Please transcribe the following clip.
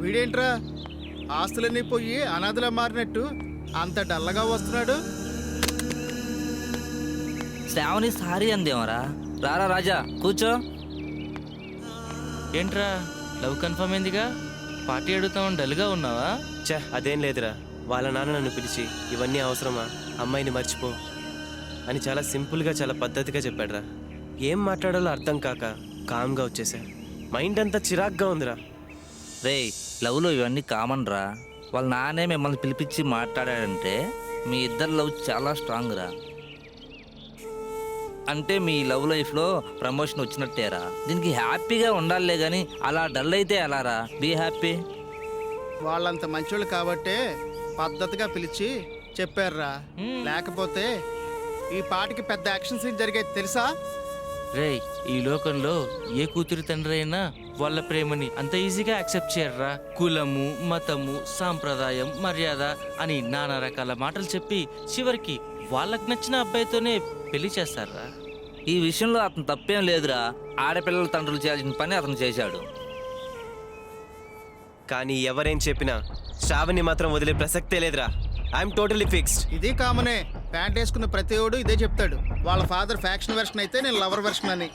వీడేంట్రా ఆస్తులన్నీ పోయి అనాథలా మారినట్టు అంత డల్లగా వస్తున్నాడు? శ్రావణి సారీ అందేమరా. రారా రాజా కూర్చో. ఏంట్రా లవ్ కన్ఫర్మ్ అయిందిగా, పార్టీ అడుగుతామని డల్గా ఉన్నావా? చే అదేం లేదురా, వాళ్ళ నాన్న నన్ను పిలిచి ఇవన్నీ అవసరమా, అమ్మాయిని మర్చిపో అని చాలా సింపుల్గా చాలా పద్ధతిగా చెప్పాడురా. ఏం మాట్లాడాలో అర్థం కాక కామ్గా వచ్చేసా. మైండ్ అంతా చిరాగ్గా ఉందిరా. రే లవ్లో ఇవన్నీ కామన్ రా. వాళ్ళ నాన్నే మిమ్మల్ని పిలిపించి మాట్లాడాడంటే మీ ఇద్దరు లవ్ చాలా స్ట్రాంగ్ రా. అంటే మీ లవ్ లైఫ్లో ప్రమోషన్ వచ్చినట్టేరా. దీనికి హ్యాపీగా ఉండాలే కానీ అలా డల్ అయితే ఎలా రా. Be happy. వాళ్ళంత మంచోళ్ళు కాబట్టే పద్ధతిగా పిలిచి చెప్పారురా. లేకపోతే ఈ పాటికి పెద్ద యాక్షన్ సీన్ జరిగేది తెలుసా? రేయ్, ఈ లోకంలో ఏ కూతురి తండ్రి అయినా వాళ్ళ ప్రేమని అంత ఈజీగా యాక్సెప్ట్ చేయర్రా. కులము, మతము, సాంప్రదాయం, మర్యాద అని నానా రకాల మాటలు చెప్పి చివరికి వాళ్ళకి నచ్చిన అబ్బాయితోనే పెళ్లి చేస్తారా. ఈ విషయంలో అతను తప్పేం లేదురా. ఆడపిల్లల తండ్రులు చేయాల్సిన పని అతను చేశాడు. కానీ ఎవరేం చెప్పినా శ్రావణి మాత్రం వదిలే ప్రసక్తే లేదురా. I'm totally fixed. ఇది కామనే. ప్యాంట్ వేసుకున్న ప్రతి ఓడు ఇదే చెప్తాడు. వాళ్ళ ఫాదర్ ఫ్యాక్షన్ వెర్షన్ అయితే నేను లవర్ వెర్షన్ అని.